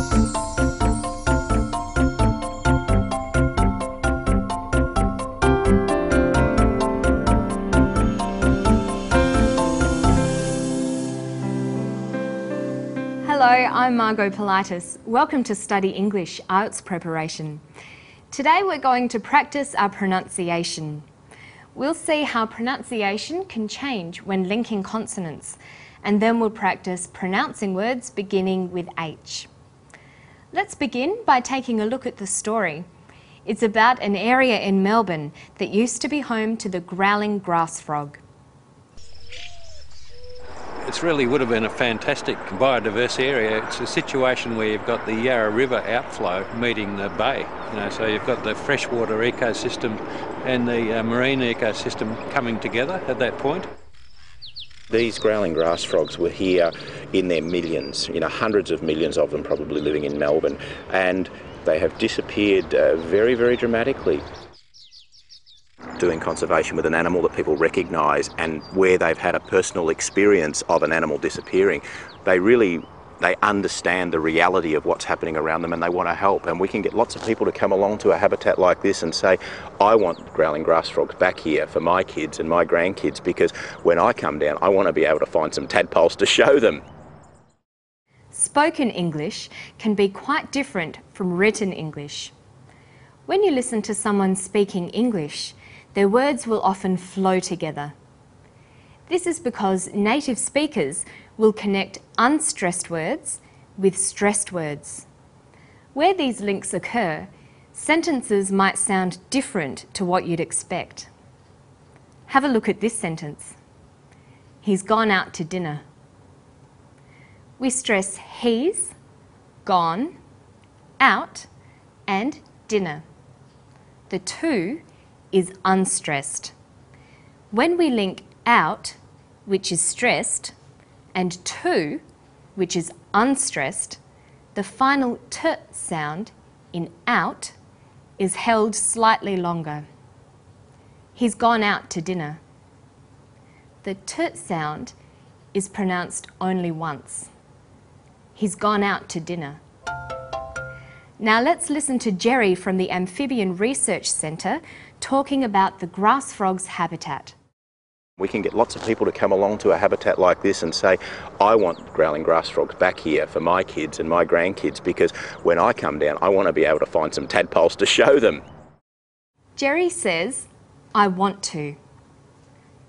Hello, I'm Margot Politis. Welcome to Study English IELTS Preparation. Today we're going to practice our pronunciation. We'll see how pronunciation can change when linking consonants, and then we'll practice pronouncing words beginning with H. Let's begin by taking a look at the story. It's about an area in Melbourne that used to be home to the growling grass frog. It really would have been a fantastic biodiverse area. It's a situation where you've got the Yarra River outflow meeting the bay. So you've got the freshwater ecosystem and the marine ecosystem coming together at that point. These growling grass frogs were here in their millions, hundreds of millions of them probably living in Melbourne, and they have disappeared very, very dramatically. Doing conservation with an animal that people recognise and where they've had a personal experience of an animal disappearing, they understand the reality of what's happening around them and they want to help. And we can get lots of people to come along to a habitat like this and say, I want growling grass frogs back here for my kids and my grandkids, because when I come down, I want to be able to find some tadpoles to show them. Spoken English can be quite different from written English. When you listen to someone speaking English, their words will often flow together. This is because native speakers will connect unstressed words with stressed words. Where these links occur, sentences might sound different to what you'd expect. Have a look at this sentence. He's gone out to dinner. We stress he's, gone, out, and dinner. The to is unstressed. When we link out, which is stressed, and to, which is unstressed, the final t sound in out is held slightly longer. He's gone out to dinner. The t sound is pronounced only once. He's gone out to dinner. Now let's listen to Jerry from the Amphibian Research Centre talking about the grass frog's habitat. We can get lots of people to come along to a habitat like this and say, I want growling grass frogs back here for my kids and my grandkids, because when I come down, I want to be able to find some tadpoles to show them. Jerry says, I want to.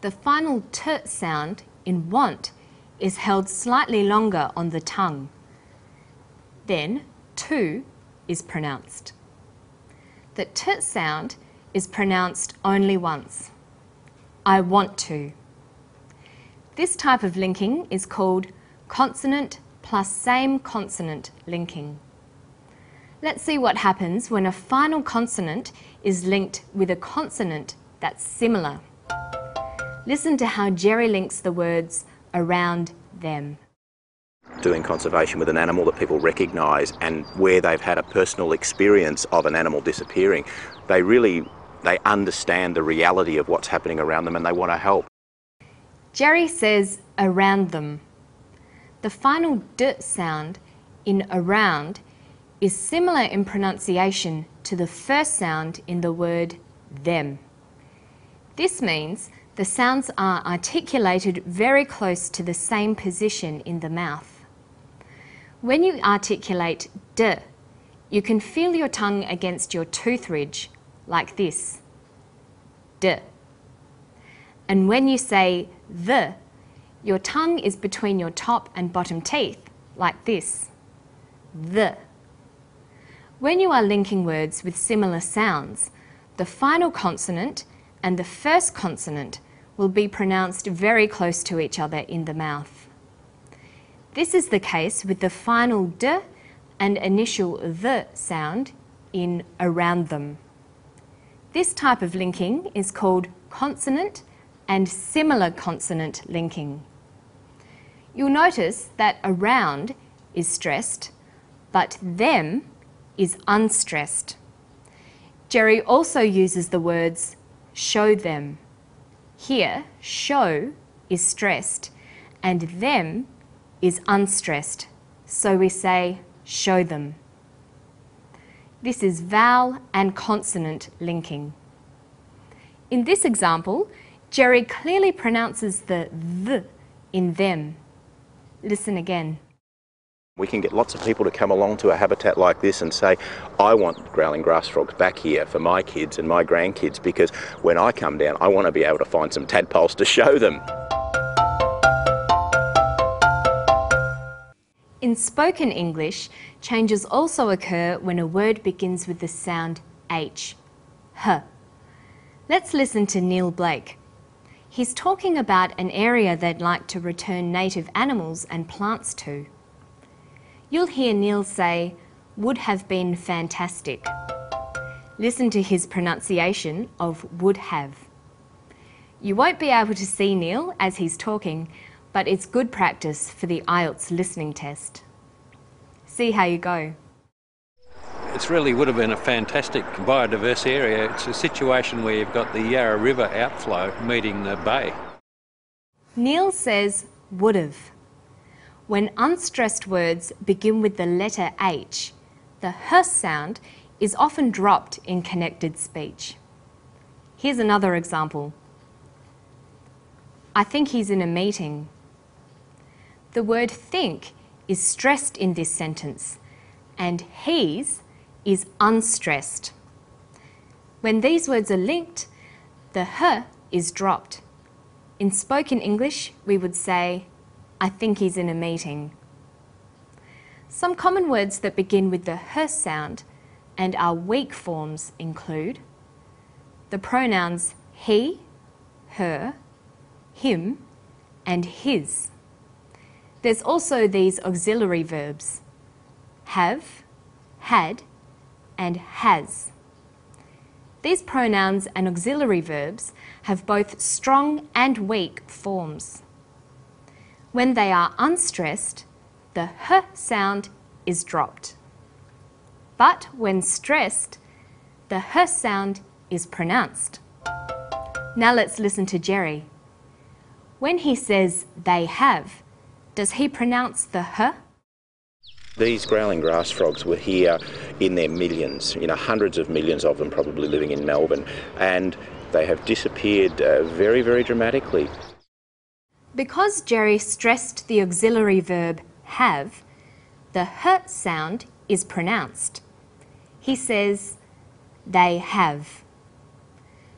The final t sound in want is held slightly longer on the tongue. Then to is pronounced. The t sound is pronounced only once. I want to. This type of linking is called consonant plus same consonant linking. Let's see what happens when a final consonant is linked with a consonant that's similar. Listen to how Jerry links the words around them. Doing conservation with an animal that people recognise and where they've had a personal experience of an animal disappearing, they understand the reality of what's happening around them and they want to help. Jerry says around them. The final d sound in around is similar in pronunciation to the first sound in the word them. This means the sounds are articulated very close to the same position in the mouth. When you articulate d, you can feel your tongue against your tooth ridge, like this, d. And when you say the, your tongue is between your top and bottom teeth, like this, the. When you are linking words with similar sounds, the final consonant and the first consonant will be pronounced very close to each other in the mouth. This is the case with the final d and initial the sound in around them. This type of linking is called consonant and similar consonant linking. You'll notice that around is stressed, but them is unstressed. Jerry also uses the words show them. Here, show is stressed and them is unstressed. So we say show them. This is vowel and consonant linking. In this example, Jerry clearly pronounces the th in them. Listen again. We can get lots of people to come along to a habitat like this and say, I want growling grass frogs back here for my kids and my grandkids, because when I come down, I want to be able to find some tadpoles to show them. In spoken English, changes also occur when a word begins with the sound H, h. Let's listen to Neil Blake. He's talking about an area they'd like to return native animals and plants to. You'll hear Neil say, would have been fantastic. Listen to his pronunciation of would have. You won't be able to see Neil as he's talking, but it's good practice for the IELTS listening test. See how you go. It really would have been a fantastic biodiverse area. It's a situation where you've got the Yarra River outflow meeting the bay. Neil says would've. When unstressed words begin with the letter H, the h sound is often dropped in connected speech. Here's another example. I think he's in a meeting. The word think is stressed in this sentence, and he's is unstressed. When these words are linked, the h is dropped. In spoken English, we would say, I think he's in a meeting. Some common words that begin with the h sound and are weak forms include the pronouns he, her, him, and his. There's also these auxiliary verbs, have, had, and has. These pronouns and auxiliary verbs have both strong and weak forms. When they are unstressed, the h sound is dropped. But when stressed, the h sound is pronounced. Now let's listen to Jerry. When he says they have, does he pronounce the h? These growling grass frogs were here in their millions, hundreds of millions of them probably living in Melbourne, and they have disappeared very, very dramatically. Because Jerry stressed the auxiliary verb have, the h sound is pronounced. He says, they have.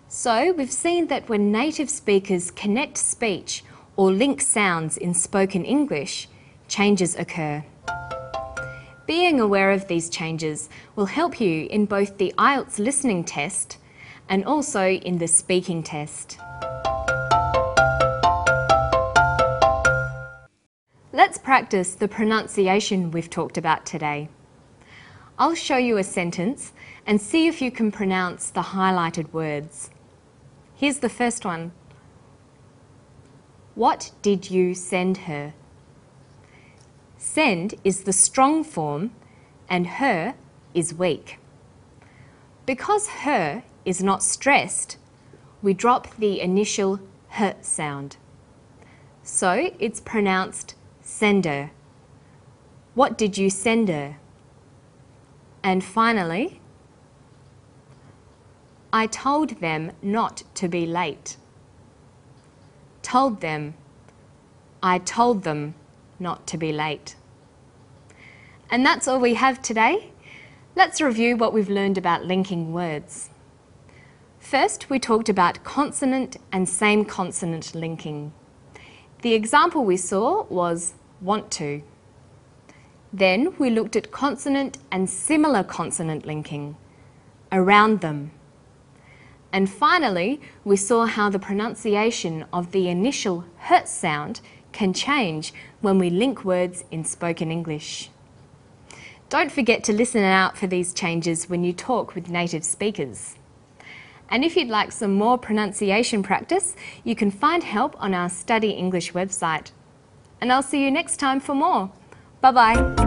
So we've seen that when native speakers connect speech or link sounds in spoken English, changes occur. Being aware of these changes will help you in both the IELTS listening test and also in the speaking test. Let's practice the pronunciation we've talked about today. I'll show you a sentence and see if you can pronounce the highlighted words. Here's the first one. What did you send her? Send is the strong form and her is weak. Because her is not stressed, we drop the initial h sound. So it's pronounced sender. What did you send her? And finally, I told them not to be late. Told them. I told them not to be late. And that's all we have today. Let's review what we've learned about linking words. First, we talked about consonant and same consonant linking. The example we saw was want to. Then we looked at consonant and similar consonant linking, around them. And finally, we saw how the pronunciation of the initial h sound can change when we link words in spoken English. Don't forget to listen out for these changes when you talk with native speakers. And if you'd like some more pronunciation practice, you can find help on our Study English website. And I'll see you next time for more. Bye-bye.